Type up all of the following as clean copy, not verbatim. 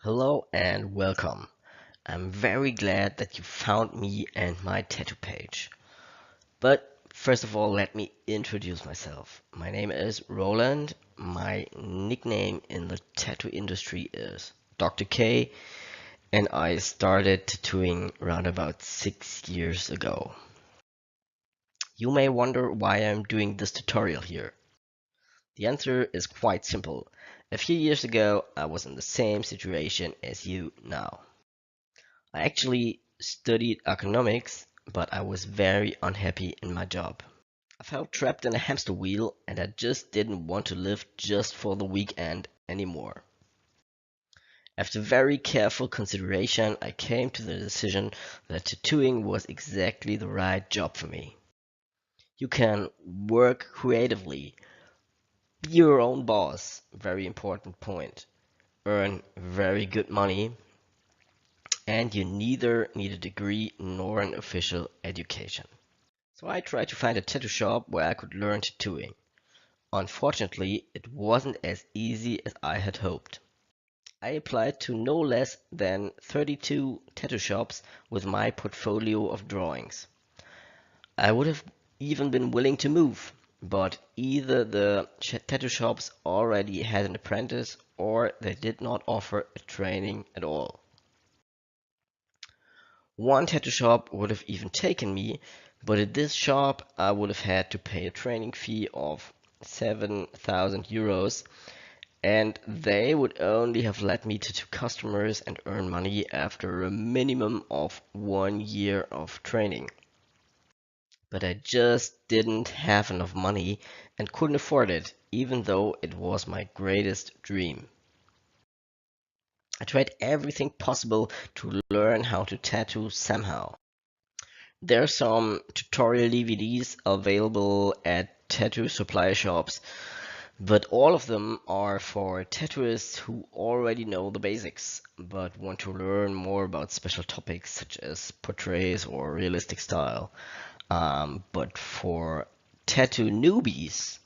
Hello and welcome. I'm very glad that you found me and my tattoo page. But first of all, let me introduce myself. My name is Roland. My nickname in the tattoo industry is Dr. K, and I started tattooing around about 6 years ago. You may wonder why I'm doing this tutorial here. The answer is quite simple. A few years ago, I was in the same situation as you now. I actually studied economics, but I was very unhappy in my job. I felt trapped in a hamster wheel and I just didn't want to live just for the weekend anymore. After very careful consideration, I came to the decision that tattooing was exactly the right job for me. You can work creatively, be your own boss, very important point, earn very good money, and you neither need a degree nor an official education. So I tried to find a tattoo shop where I could learn tattooing. Unfortunately, it wasn't as easy as I had hoped. I applied to no less than 32 tattoo shops with my portfolio of drawings. I would have even been willing to move, but either the tattoo shops already had an apprentice or they did not offer a training at all. One tattoo shop would have even taken me, but at this shop I would have had to pay a training fee of 7,000 euros, and they would only have let me tattoo customers and earn money after a minimum of 1 year of training. But I just didn't have enough money and couldn't afford it, even though it was my greatest dream. I tried everything possible to learn how to tattoo somehow. There are some tutorial DVDs available at tattoo supply shops, but all of them are for tattooists who already know the basics, but want to learn more about special topics such as portraits or realistic style. But for tattoo newbies,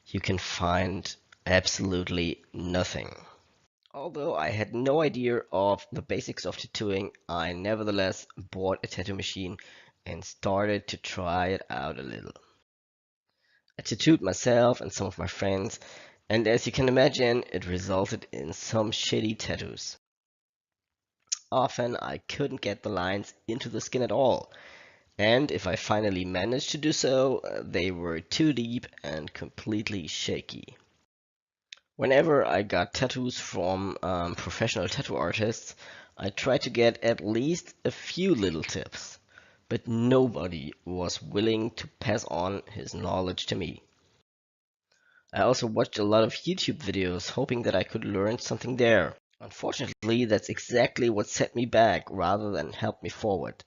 you can find absolutely nothing. Although I had no idea of the basics of tattooing, I nevertheless bought a tattoo machine and started to try it out a little. I tattooed myself and some of my friends, and as you can imagine, it resulted in some shitty tattoos. Often I couldn't get the lines into the skin at all, and if I finally managed to do so, they were too deep and completely shaky. Whenever I got tattoos from professional tattoo artists, I tried to get at least a few little tips, but nobody was willing to pass on his knowledge to me. I also watched a lot of YouTube videos hoping that I could learn something there. Unfortunately, that's exactly what set me back rather than help me forward.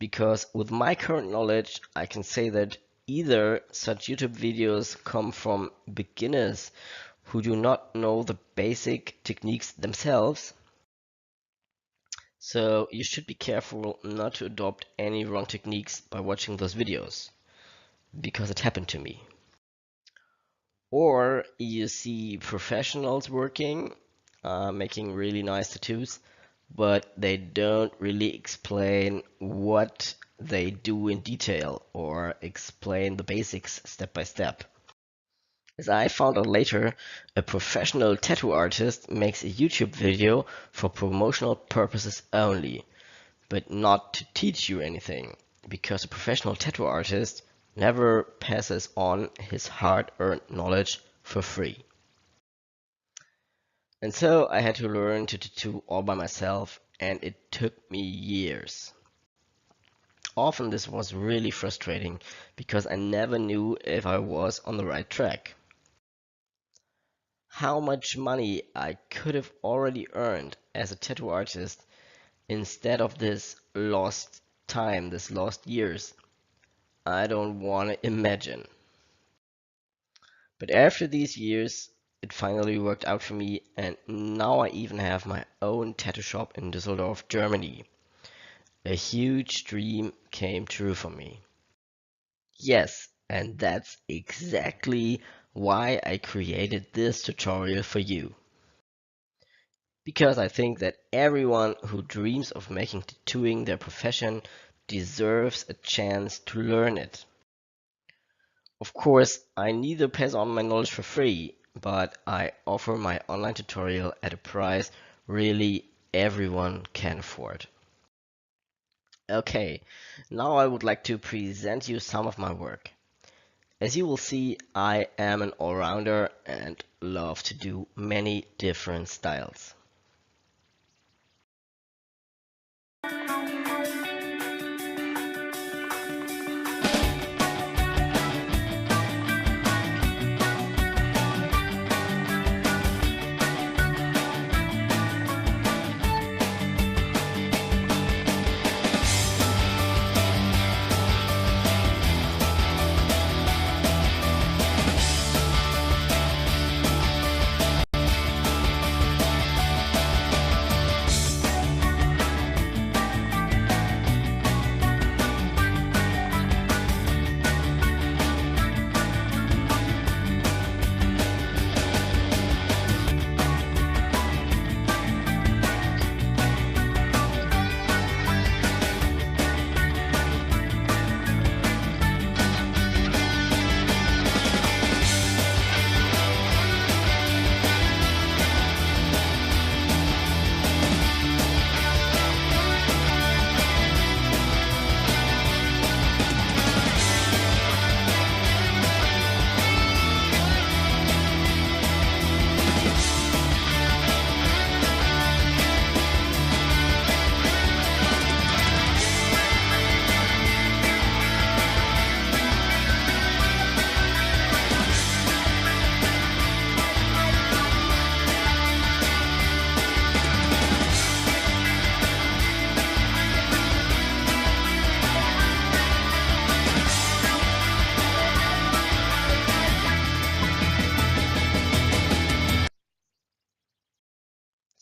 Because with my current knowledge, I can say that either such YouTube videos come from beginners who do not know the basic techniques themselves, so you should be careful not to adopt any wrong techniques by watching those videos, because it happened to me. Or you see professionals working, making really nice tattoos, but they don't really explain what they do in detail or explain the basics step by step. As I found out later, a professional tattoo artist makes a YouTube video for promotional purposes only, but not to teach you anything, because a professional tattoo artist never passes on his hard-earned knowledge for free. And so I had to learn to tattoo all by myself, and it took me years. Often this was really frustrating because I never knew if I was on the right track. How much money I could have already earned as a tattoo artist instead of this lost time, this lost years, I don't want to imagine. But after these years, it finally worked out for me, and now I even have my own tattoo shop in Düsseldorf, Germany. A huge dream came true for me. Yes, and that's exactly why I created this tutorial for you. because I think that everyone who dreams of making tattooing their profession deserves a chance to learn it. Of course, I neither pass on my knowledge for free, but I offer my online tutorial at a price really everyone can afford. Okay, now I would like to present you some of my work. As you will see, I am an all-rounder and love to do many different styles.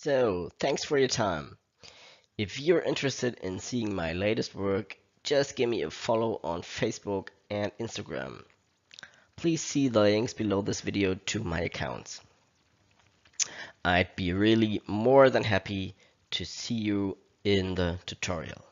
So, thanks for your time. If you're interested in seeing my latest work, just give me a follow on Facebook and Instagram. Please see the links below this video to my accounts. I'd be really more than happy to see you in the tutorial.